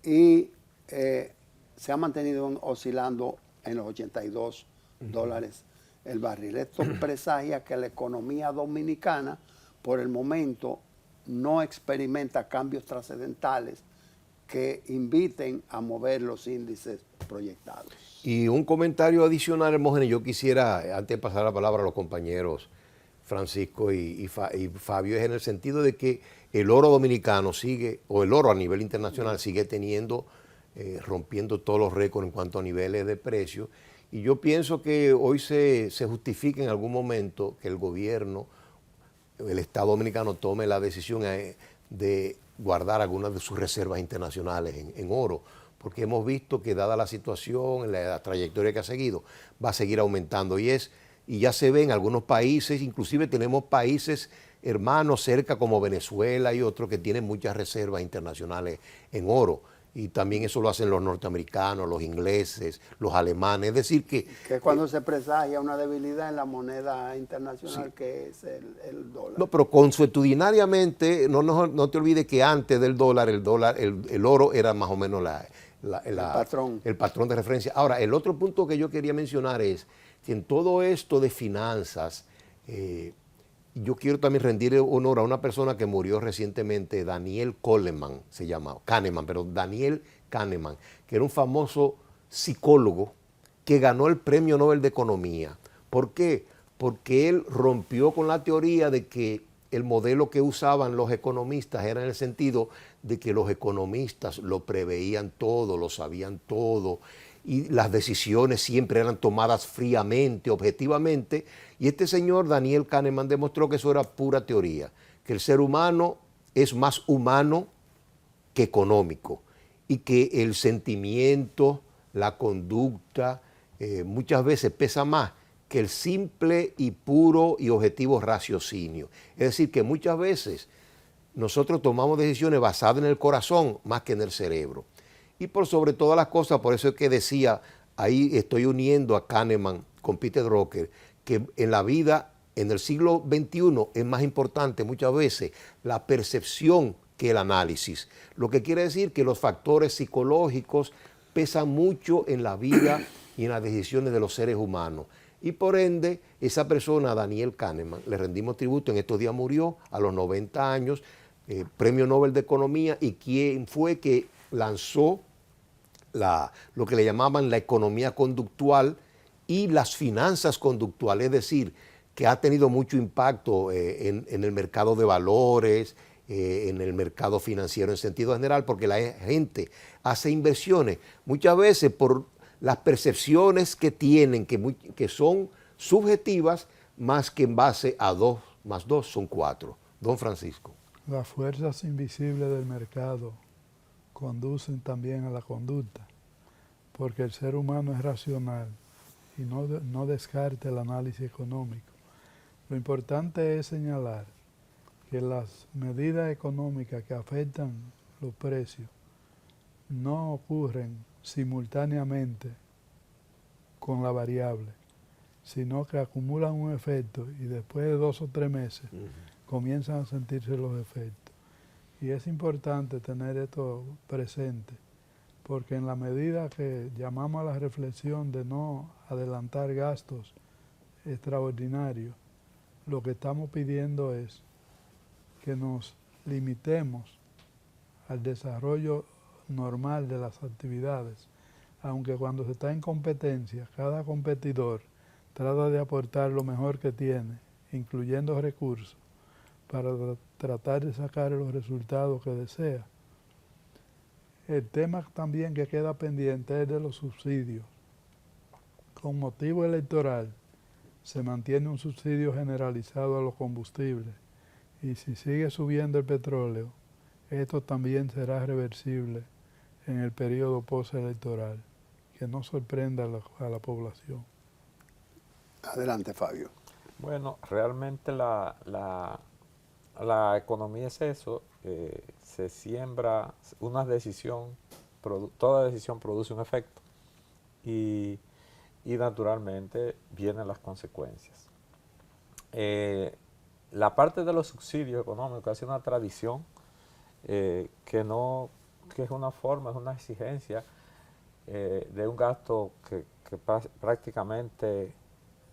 y se ha mantenido oscilando en los 82 dólares el barril. Esto presagia que la economía dominicana por el momento no experimenta cambios trascendentales que inviten a mover los índices proyectados. Y un comentario adicional, Hermógenes, yo quisiera, antes de pasar la palabra a los compañeros Francisco y Fabio, es en el sentido de que el oro dominicano sigue, o el oro a nivel internacional sigue teniendo, rompiendo todos los récords en cuanto a niveles de precio. Y yo pienso que hoy se justifica en algún momento que el gobierno, el Estado dominicano tome la decisión de guardar algunas de sus reservas internacionales en oro, porque hemos visto que dada la situación, la trayectoria que ha seguido, va a seguir aumentando y ya se ve en algunos países, inclusive tenemos países hermanos cerca como Venezuela y otros que tienen muchas reservas internacionales en oro. Y también eso lo hacen los norteamericanos, los ingleses, los alemanes. Es decir que cuando se presagia una debilidad en la moneda internacional, sí, que es el dólar. No, pero consuetudinariamente, no te olvides que antes del dólar, el oro era más o menos el patrón de referencia. Ahora, el otro punto que yo quería mencionar es que en todo esto de finanzas, yo quiero también rendir honor a una persona que murió recientemente, Daniel Kahneman, Daniel Kahneman, que era un famoso psicólogo que ganó el Premio Nobel de Economía. ¿Por qué? Porque él rompió con la teoría de que el modelo que usaban los economistas era en el sentido de que los economistas lo preveían todo, lo sabían todo, y las decisiones siempre eran tomadas fríamente, objetivamente, y este señor Daniel Kahneman demostró que eso era pura teoría, que el ser humano es más humano que económico, y que el sentimiento, la conducta, muchas veces pesa más que el simple y puro y objetivo raciocinio. Es decir, que muchas veces nosotros tomamos decisiones basadas en el corazón más que en el cerebro. Y por sobre todas las cosas, por eso es que decía, ahí estoy uniendo a Kahneman con Peter Drucker, que en la vida, en el siglo XXI, es más importante muchas veces la percepción que el análisis. Lo que quiere decir que los factores psicológicos pesan mucho en la vida y en las decisiones de los seres humanos. Y por ende, esa persona, Daniel Kahneman, le rendimos tributo, en estos días murió a los 90 años, Premio Nobel de Economía, y quien fue que lanzó lo que le llamaban la economía conductual y las finanzas conductuales, es decir, que ha tenido mucho impacto en el mercado de valores, en el mercado financiero en sentido general, porque la gente hace inversiones muchas veces por las percepciones que tienen, que son subjetivas, más que en base a 2 más 2 son 4. Don Francisco. Las fuerzas invisibles del mercado conducen también a la conducta, porque el ser humano es racional y no descarte el análisis económico. Lo importante es señalar que las medidas económicas que afectan los precios no ocurren simultáneamente con la variable, sino que acumulan un efecto y después de 2 o 3 meses comienzan a sentirse los efectos. Y es importante tener esto presente, porque en la medida que llamamos a la reflexión de no adelantar gastos extraordinarios, lo que estamos pidiendo es que nos limitemos al desarrollo normal de las actividades, aunque cuando se está en competencia, cada competidor trata de aportar lo mejor que tiene, incluyendo recursos, para tratar de sacar los resultados que desea. El tema también que queda pendiente es de los subsidios. Con motivo electoral se mantiene un subsidio generalizado a los combustibles, y si sigue subiendo el petróleo, esto también será reversible en el periodo postelectoral, que no sorprenda a la población. Adelante, Fabio. Bueno, realmente la economía es eso, se siembra una decisión, toda decisión produce un efecto y naturalmente vienen las consecuencias. La parte de los subsidios económicos ha sido una tradición que es una forma, es una exigencia de un gasto que prácticamente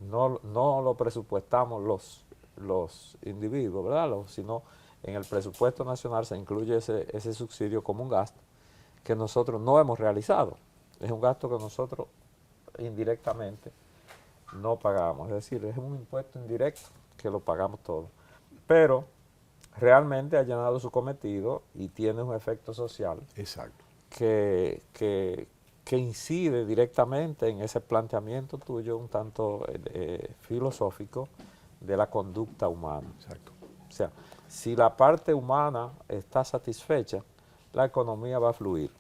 no lo presupuestamos los individuos, ¿verdad? Sino en el presupuesto nacional se incluye ese subsidio como un gasto que nosotros no hemos realizado. Es un gasto que nosotros indirectamente no pagamos, es decir, es un impuesto indirecto que lo pagamos todos. Pero realmente ha llenado su cometido y tiene un efecto social. Exacto. Que incide directamente en ese planteamiento tuyo un tanto filosófico de la conducta humana. Exacto. O sea, si la parte humana está satisfecha, la economía va a fluir.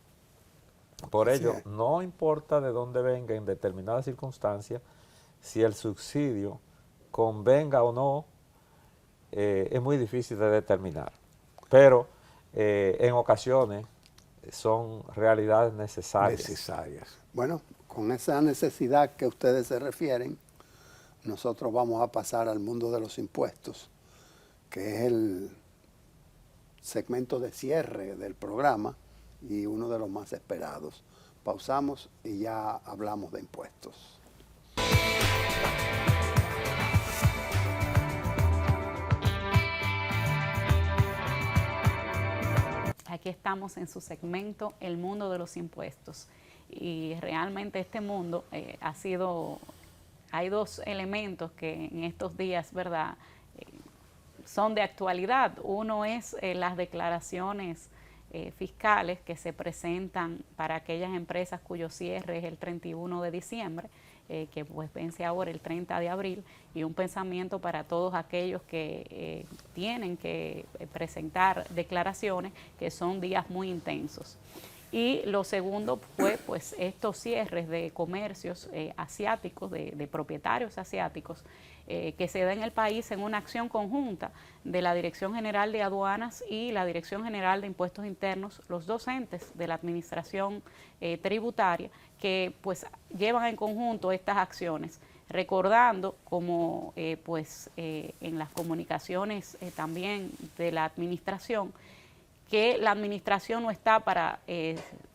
Por ello, no importa de dónde venga en determinadas circunstancias, si el subsidio convenga o no, es muy difícil de determinar. Pero en ocasiones son realidades necesarias. Bueno, con esa necesidad que ustedes se refieren, nosotros vamos a pasar al mundo de los impuestos, que es el segmento de cierre del programa y uno de los más esperados. Pausamos y ya hablamos de impuestos. Aquí estamos en su segmento El Mundo de los Impuestos. Y realmente este mundo hay 2 elementos que en estos días, ¿verdad?, son de actualidad. Uno es las declaraciones fiscales que se presentan para aquellas empresas cuyo cierre es el 31 de diciembre, que pues vence ahora el 30 de abril, y un pensamiento para todos aquellos que tienen que presentar declaraciones, que son días muy intensos. Y lo segundo fue pues estos cierres de comercios asiáticos, de propietarios asiáticos, que se da en el país en una acción conjunta de la Dirección General de Aduanas y la Dirección General de Impuestos Internos, los dos entes de la administración tributaria, que pues llevan en conjunto estas acciones, recordando como en las comunicaciones también de la administración, que la administración no está para,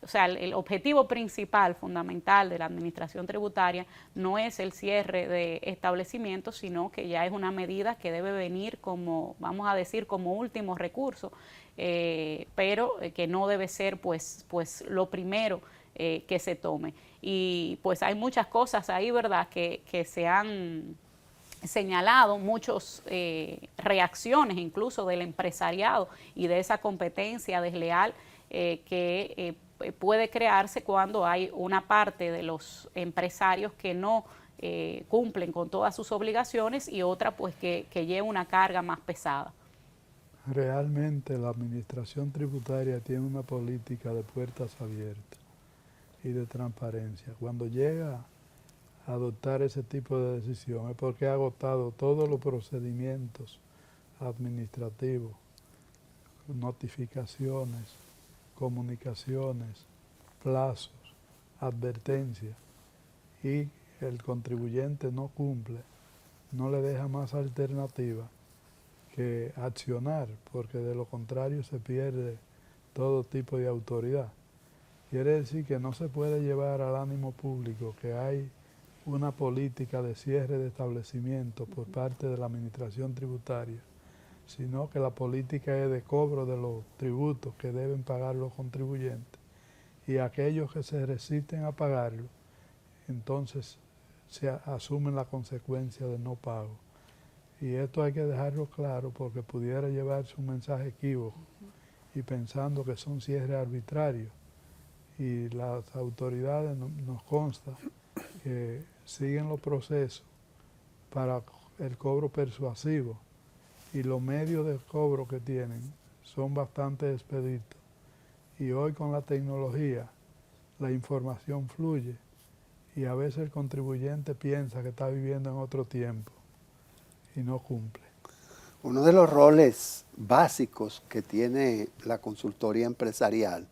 o sea, el objetivo principal, fundamental de la administración tributaria no es el cierre de establecimientos, sino que ya es una medida que debe venir como, vamos a decir, como último recurso, pero que no debe ser pues lo primero que se tome. Y pues hay muchas cosas ahí, ¿verdad?, que se han señalado, muchas reacciones incluso del empresariado y de esa competencia desleal que puede crearse cuando hay una parte de los empresarios que no cumplen con todas sus obligaciones y otra pues que lleva una carga más pesada. Realmente la administración tributaria tiene una política de puertas abiertas y de transparencia. Cuando llega a adoptar ese tipo de decisión es porque ha agotado todos los procedimientos administrativos, notificaciones, comunicaciones, plazos, advertencias, y el contribuyente no cumple, no le deja más alternativa que accionar, porque de lo contrario se pierde todo tipo de autoridad. Quiere decir que no se puede llevar al ánimo público que hay una política de cierre de establecimientos por parte de la administración tributaria, sino que la política es de cobro de los tributos que deben pagar los contribuyentes, y aquellos que se resisten a pagarlo, entonces se asumen la consecuencia de no pago. Y esto hay que dejarlo claro porque pudiera llevarse un mensaje equívoco y pensando que son cierres arbitrarios. Y las autoridades nos consta que siguen los procesos para el cobro persuasivo y los medios de cobro que tienen son bastante expeditos. Y hoy con la tecnología la información fluye y a veces el contribuyente piensa que está viviendo en otro tiempo y no cumple. Uno de los roles básicos que tiene la consultoría empresarial,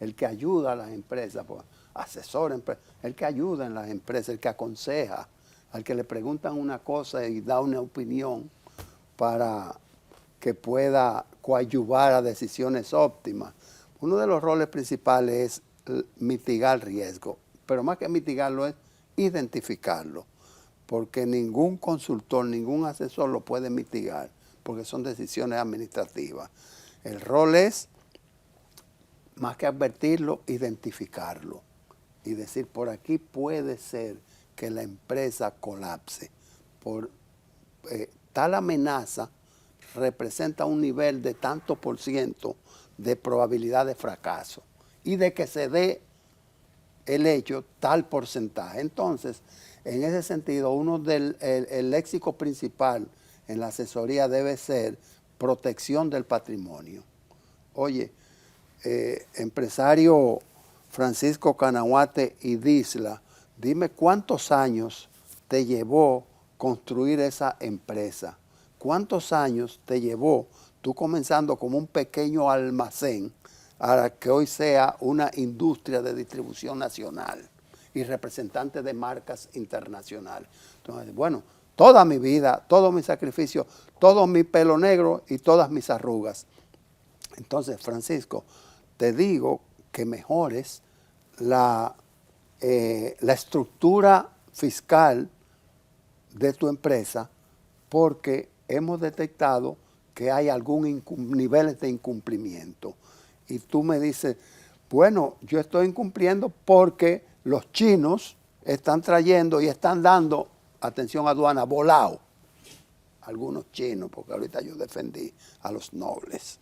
el que ayuda a las empresas, pues, asesor, el que ayuda en las empresas, el que aconseja, al que le preguntan una cosa y da una opinión para que pueda coadyuvar a decisiones óptimas. Uno de los roles principales es mitigar riesgo, pero más que mitigarlo es identificarlo, porque ningún consultor, ningún asesor lo puede mitigar, porque son decisiones administrativas. El rol es, más que advertirlo, identificarlo y decir, por aquí puede ser que la empresa colapse. Por tal amenaza representa un nivel de tanto por ciento de probabilidad de fracaso y de que se dé el hecho tal porcentaje. Entonces, en ese sentido, el léxico principal en la asesoría debe ser protección del patrimonio. Oye, empresario Francisco Canahuate y Disla, dime cuántos años te llevó construir esa empresa, cuántos años te llevó tú comenzando como un pequeño almacén a que hoy sea una industria de distribución nacional y representante de marcas internacionales. Entonces, bueno, toda mi vida, todo mi sacrificio, todo mi pelo negro y todas mis arrugas. Entonces, Francisco, te digo que mejores la estructura fiscal de tu empresa porque hemos detectado que hay algún niveles de incumplimiento. Y tú me dices, bueno, yo estoy incumpliendo porque los chinos están trayendo y están dando, atención aduana, volado. Algunos chinos, porque ahorita yo defendí a los nobles.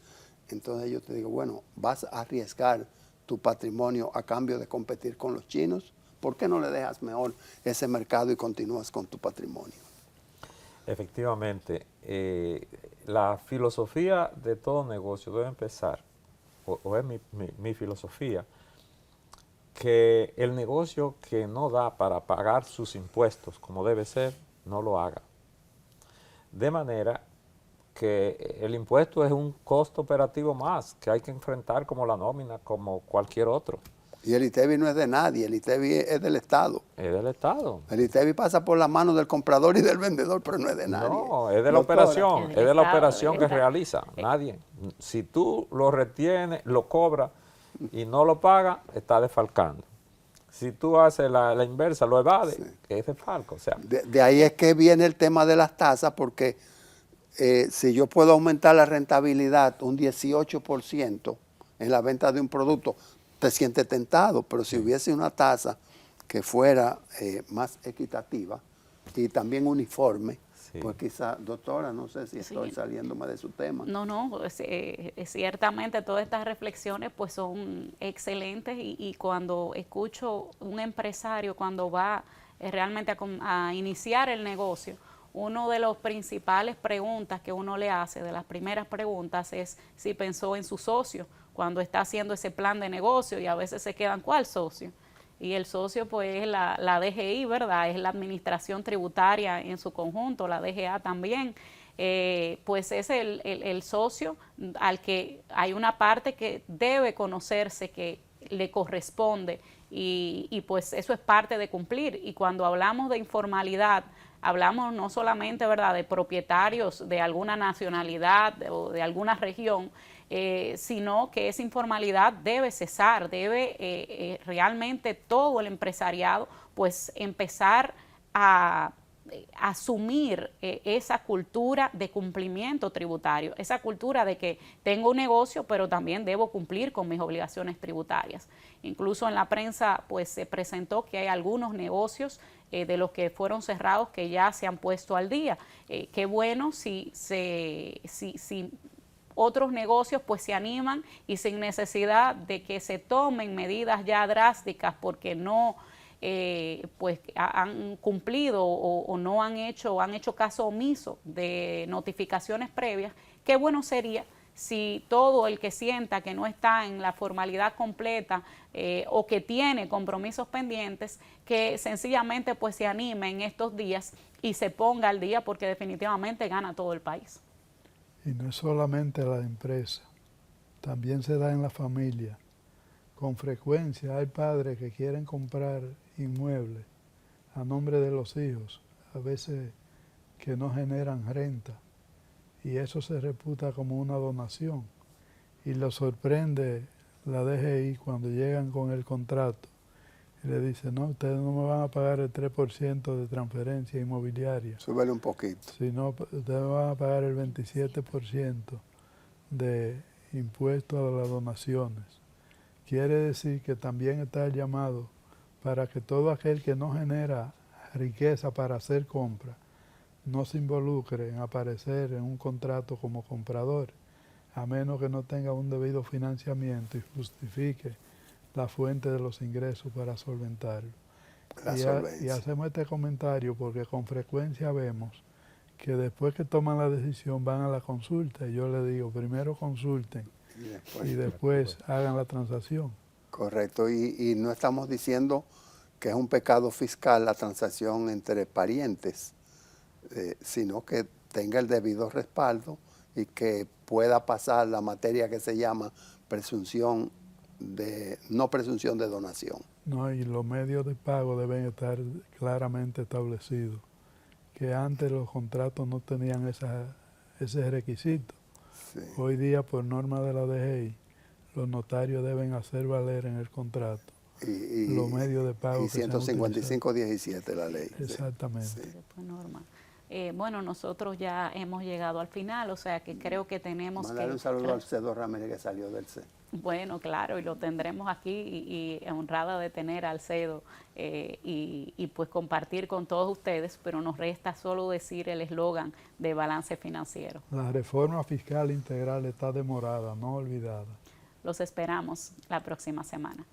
Entonces yo te digo, bueno, vas a arriesgar tu patrimonio a cambio de competir con los chinos. ¿Por qué no le dejas mejor ese mercado y continúas con tu patrimonio? Efectivamente, la filosofía de todo negocio debe empezar, o es mi filosofía, que el negocio que no da para pagar sus impuestos como debe ser, no lo haga. De manera que el impuesto es un costo operativo más que hay que enfrentar como la nómina, como cualquier otro. Y el ITEVI no es de nadie, el ITEVI es del Estado. Es del Estado. El ITEVI pasa por la mano del comprador y del vendedor, pero no es de nadie. No, es de la operación, es de la operación que realiza. Nadie. Si tú lo retienes, lo cobras y no lo pagas, está defalcando. Si tú haces la inversa, lo evades, sí, es defalco. O sea, de ahí es que viene el tema de las tasas, porque si yo puedo aumentar la rentabilidad un 18% en la venta de un producto, te sientes tentado, pero si hubiese una tasa que fuera más equitativa y también uniforme, sí, pues quizá, doctora, no sé si estoy saliéndome de su tema. No, ciertamente todas estas reflexiones pues son excelentes y cuando escucho un empresario cuando va realmente a iniciar el negocio, uno de los principales preguntas que uno le hace, de las primeras preguntas, es si pensó en su socio cuando está haciendo ese plan de negocio, y a veces se quedan, ¿cuál socio? Y el socio pues es la DGI, ¿verdad? Es la administración tributaria en su conjunto, la DGA también, pues es el socio al que hay una parte que debe conocerse, que le corresponde, y pues eso es parte de cumplir. Y cuando hablamos de informalidad, hablamos no solamente, ¿verdad?, de propietarios de alguna nacionalidad o de alguna región, sino que esa informalidad debe cesar, debe realmente todo el empresariado pues empezar a asumir esa cultura de cumplimiento tributario, esa cultura de que tengo un negocio pero también debo cumplir con mis obligaciones tributarias. Incluso en la prensa pues se presentó que hay algunos negocios de los que fueron cerrados que ya se han puesto al día. Qué bueno si otros negocios pues se animan y sin necesidad de que se tomen medidas ya drásticas porque no pues han cumplido o no han hecho caso omiso de notificaciones previas. Qué bueno sería si todo el que sienta que no está en la formalidad completa o que tiene compromisos pendientes, que sencillamente pues se anime en estos días y se ponga al día, porque definitivamente gana todo el país. Y no es solamente la empresa, también se da en la familia. Con frecuencia hay padres que quieren comprar inmuebles a nombre de los hijos, a veces que no generan renta, y eso se reputa como una donación. Y lo sorprende la DGI cuando llegan con el contrato y le dicen, no, ustedes no me van a pagar el 3% de transferencia inmobiliaria. Súbele un poquito. Sino ustedes me van a pagar el 27% de impuestos a las donaciones. Quiere decir que también está el llamado para que todo aquel que no genera riqueza para hacer compra no se involucre en aparecer en un contrato como comprador, a menos que no tenga un debido financiamiento y justifique la fuente de los ingresos para solventarlo. Y hacemos este comentario porque con frecuencia vemos que después que toman la decisión van a la consulta, y yo les digo, primero consulten y después hagan la transacción. Correcto, y no estamos diciendo que es un pecado fiscal la transacción entre parientes, sino que tenga el debido respaldo y que pueda pasar la materia que se llama presunción no presunción de donación. No, y los medios de pago deben estar claramente establecidos, que antes los contratos no tenían ese requisito. Sí. Hoy día, por norma de la DGI, los notarios deben hacer valer en el contrato los medios de pago. Y 155.17 la ley. Exactamente. Sí. Bueno, nosotros ya hemos llegado al final, o sea que creo que tenemos que... Mandarle un saludo al Alcedo Ramírez que salió del C. Bueno, claro, y lo tendremos aquí y honrada de tener a Alcedo y pues compartir con todos ustedes, pero nos resta solo decir el eslogan de balance financiero. La reforma fiscal integral está demorada, no olvidada. Los esperamos la próxima semana.